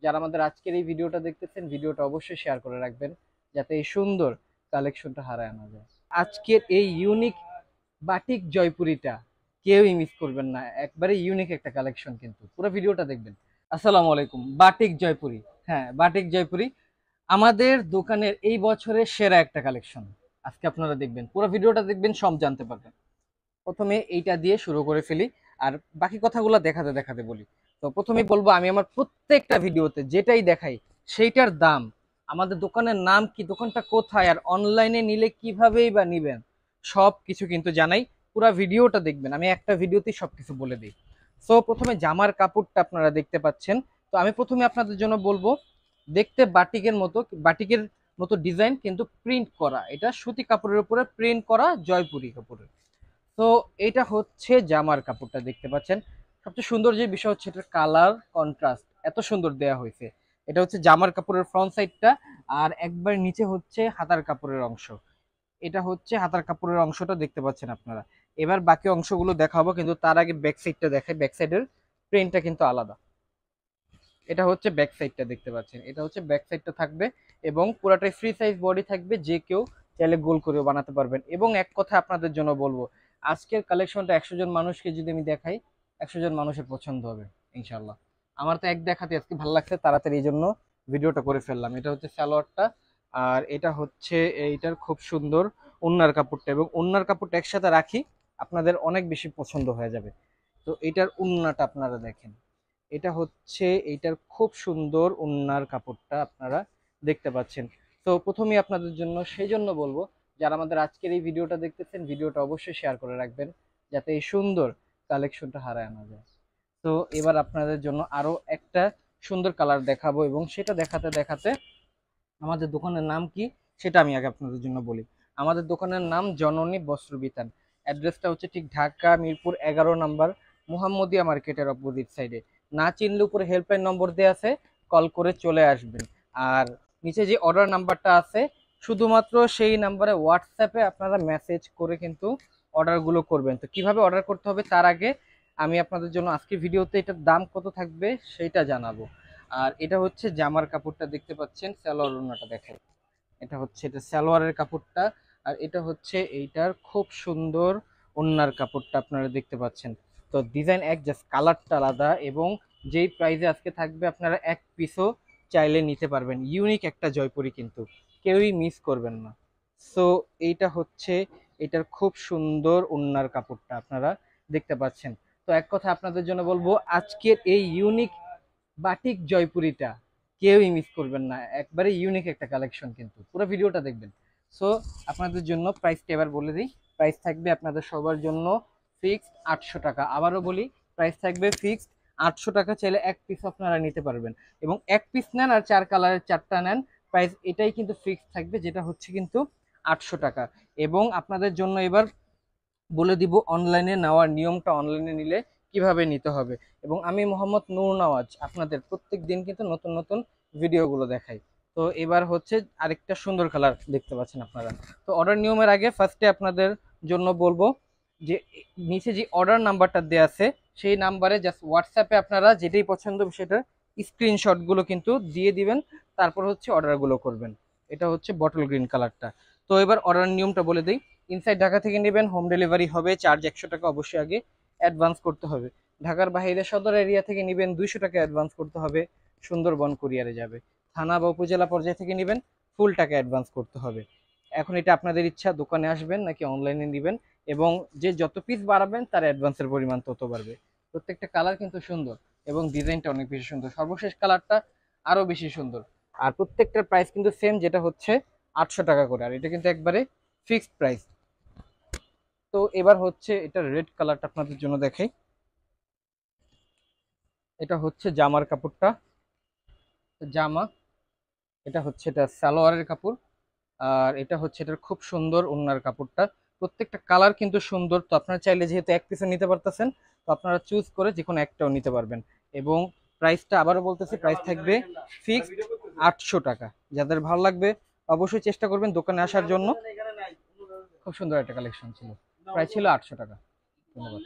যারা আমাদের আজকের এই ভিডিওটা দেখতেছেন, ভিডিওটা অবশ্যই শেয়ার করে রাখবেন যাতে এই সুন্দর কালেকশনটা হারায় না যায়। আজকের এই ইউনিক বাটিক জয়পুরিটা কেউই মিস করবেন না, একবারে ইউনিক একটা কালেকশন, কিন্তু পুরো ভিডিওটা দেখবেন। আসসালামু আলাইকুম। বাটিক জয়পুরি, হ্যাঁ বাটিক জয়পুরি আমাদের দোকানের এই বছরের সেরা একটা কালেকশন। আজকে আপনারা দেখবেন, পুরো ভিডিওটা দেখবেন, সব জানতে পারবেন। প্রথমে এইটা দিয়ে শুরু করে ফেলি, আর বাকি কথাগুলো দেখাতে দেখাতে বলি। তো প্রথমেই বলবো, আমি আমার প্রত্যেকটা ভিডিওতে যেটাই দেখাই সেইটার দাম, আমাদের দোকানের নাম কি, দোকানটা কোথায়, আর অনলাইনে নিলে কিভাবেই বা নিবেন, সব কিছু কিন্তু জানাই। পুরো ভিডিওটা দেখবেন, আমি একটা ভিডিওতেই সবকিছু বলে দিই। সো প্রথমে জামার কাপড়টা আপনারা দেখতে পাচ্ছেন। তো আমি প্রথমে আপনাদের জন্য বলবো, দেখতে বাটিকের মতো ডিজাইন, কিন্তু প্রিন্ট করা, এটা সুতি কাপড়ের উপরে প্রিন্ট করা জয়পুরি কাপড়ের। তো এটা হচ্ছে জামার কাপড়টা দেখতে পাচ্ছেন। সবচেয়ে সুন্দর যে বিষয় হচ্ছে এটার কালার কন্ট্রাস্ট এত সুন্দর দেয়া হয়েছে। এটা হচ্ছে জামার কাপড়ের ফ্রন্ট সাইডটা, আর একবার নিচে হচ্ছে হাতার কাপড়ের অংশ। এটা হচ্ছে হাতার কাপড়ের অংশটা দেখতে পাচ্ছেন আপনারা। এবার বাকি অংশগুলো দেখাবো, কিন্তু তার আগে ব্যাক সাইডটা দেখাই। ব্যাক সাইডের প্রিন্টটা কিন্তু আলাদা। এটা হচ্ছে ব্যাক সাইডটা দেখতে পাচ্ছেন, এটা হচ্ছে ব্যাক সাইডটা থাকবে, এবং পুরাটাই ফ্রি সাইজ বডি থাকবে, যে কেউ চাইলে গোল করেও বানাতে পারবেন। এবং এক কথা আপনাদের জন্য বলবো, আজকের কালেকশনটা 100 জন মানুষকে যদি আমি দেখাই, 100 জন মানুষের পছন্দ হবে ইনশাল্লাহ। আমার তো এক দেখাতে আজকে ভালো লাগছে, তাড়াতাড়ি এই জন্য ভিডিওটা করে ফেললাম। এটা হচ্ছে সালোয়ারটা, আর এটা হচ্ছে এইটার খুব সুন্দর ওন্নার কাপড়টা, এবং ওন্নার কাপড়টা একসাথে রাখি, আপনাদের অনেক বেশি পছন্দ হয়ে যাবে। তো এটার ওন্নাটা আপনারা দেখেন, এটা হচ্ছে এইটার খুব সুন্দর ওন্নার কাপড়টা আপনারা দেখতে পাচ্ছেন। তো প্রথমেই আপনাদের জন্য সেই জন্য বলবো, যারা আমাদের আজকের এই ভিডিওটা দেখতেছেন, ভিডিওটা অবশ্যই শেয়ার করে রাখবেন যাতে এই সুন্দর কালেকশনটা হারায় না যায়। তো এবার আপনাদের জন্য আরো একটা সুন্দর কালার দেখাবো, এবং সেটা দেখাতে দেখাতে আমাদের দোকানের নাম কি সেটা আমি আগে আপনাদের জন্য বলি। আমাদের দোকানের নাম জননী বস্ত্র বিতান। অ্যাড্রেসটা হচ্ছে ঠিক ঢাকা মিরপুর 11 নম্বর, মুহাম্মদিয়া মার্কেটের অপোজিট সাইডে। না চিনলে উপরে হেল্পলাইন নম্বর দেওয়া আছে, কল করে চলে আসবেন। আর নিচে যে অর্ডার নাম্বারটা আছে, শুধুমাত্র সেই নাম্বারে হোয়াটসঅ্যাপে আপনারা মেসেজ করে কিন্তু অর্ডারগুলো করবেন। তো কিভাবে অর্ডার করতে হবে তার আগে আমি আপনাদের জন্য আজকে ভিডিওতে এটার দাম কত থাকবে সেটা জানাবো। আর এটা হচ্ছে জামার কাপড়টা দেখতে পাচ্ছেন, সালোয়ার ওড়নাটা দেখেন। এটা হচ্ছে এটা সালোয়ারের কাপড়টা, আর এটা হচ্ছে এইটার খুব সুন্দর ওড়নার কাপড়টা আপনারা দেখতে পাচ্ছেন। তো ডিজাইন এক, জাস্ট কালারটা আলাদা, এবং যেই প্রাইসে আজকে থাকবে আপনারা এক পিসও চাইলে নিতে পারবেন। ইউনিক একটা জয়পুরি, কিন্তু কেউই মিস করবেন না। সো এইটা হচ্ছে এটার খুব সুন্দর ওড়নার কাপড়টা আপনারা দেখতে পাচ্ছেন। তো এক কথা আপনাদের জন্য বলবো, আজকের এই ইউনিক বাটিক জয়পুরিটা কেউই মিস করবেন না, একবারে ইউনিক একটা কালেকশন, কিন্তু পুরো ভিডিওটা দেখবেন। সো আপনাদের জন্য প্রাইসটা এবার বলে দিই। প্রাইস থাকবে আপনাদের সবার জন্য ফিক্সড 800 টাকা। আবারও বলি, প্রাইস থাকবে ফিক্সড 800 টাকা। চাইলে এক পিস আপনারা নিতে পারবেন, এবং এক পিস নেন আর 4 কালারের 4টা নেন, প্রাইস এটাই কিন্তু ফিক্সড থাকবে, যেটা হচ্ছে কিন্তু 800 টাকা। এবং আপনাদের জন্য এবার বলে দিব অনলাইনে নেওয়ার নিয়মটা, অনলাইনে নিলে কিভাবে নিতে হবে। এবং আমি মোহাম্মদ নূর নওয়াজ আপনাদের প্রত্যেক দিন কিন্তু নতুন নতুন ভিডিওগুলো দেখাই। তো এবার হচ্ছে আরেকটা সুন্দর কালার দেখতে পাচ্ছেন আপনারা। তো অর্ডার নিয়মের আগে ফার্স্টে আপনাদের জন্য বলবো যে নিচে যে অর্ডার নাম্বারটা দেওয়া আছে, সেই নাম্বারে জাস্ট হোয়াটসঅ্যাপে আপনারা যেটাই পছন্দ সেটার স্ক্রিনশটগুলো কিন্তু দিয়ে দিবেন, তারপর হচ্ছে অর্ডারগুলো করবেন। এটা হচ্ছে বটল গ্রিন কালারটা। তো এবার অর্ডার নিয়মটা বলে দিই। ইনসাইড ঢাকা থেকে নেবেন, হোম ডেলিভারি হবে, চার্জ 100 টাকা অবশ্যই আগে অ্যাডভান্স করতে হবে। ঢাকার বাইরে সদর এরিয়া থেকে নেবেন, 200 টাকা অ্যাডভান্স করতে হবে, সুন্দরবন কুরিয়ারে যাবে। থানা বা উপজেলা পর্যায়ে থেকে নেবেন, ফুল টাকা অ্যাডভান্স করতে হবে। এখন এটা আপনাদের ইচ্ছা, দোকানে আসবেন নাকি অনলাইনে নেবেন, এবং যে যত পিস বাড়াবেন তার অ্যাডভান্সের পরিমাণ তত বাড়বে। প্রত্যেকটা কালার কিন্তু সুন্দর, এবং ডিজাইনটা অনেক বেশি সুন্দর, সর্বশেষ কালারটা আরো বেশি সুন্দর। আর প্রত্যেকটার প্রাইস কিন্তু সেম, যেটা হচ্ছে 800 টাকা করে, আর এটা কিন্তু একবারে ফিক্সড প্রাইস। তো এবার হচ্ছে এটা রেড কালারটা আপনাদের জন্য দেখাই। এটা হচ্ছে জামার কাপড়টা, জামা। এটা হচ্ছে এটা সালোয়ারের কাপড়, আর এটা হচ্ছে এটার খুব সুন্দর ওড়নার কাপড়টা। প্রত্যেকটা কালার কিন্তু সুন্দর। তো আপনারা চাইলে যেহেতু এক পিসে নিতে পারতেছেন, তো আপনারা চুজ করে যে কোনো একটাও নিতে পারবেন। এবং প্রাইসটা আবারও বলতেছি, প্রাইস থাকবে ফিক্সড 800 টাকা। যাদের ভালো লাগবে অবশ্যই চেষ্টা করবেন দোকানে আসার জন্য। খুব সুন্দর একটা কালেকশন ছিল, প্রাইস ছিল 800 টাকা। ধন্যবাদ।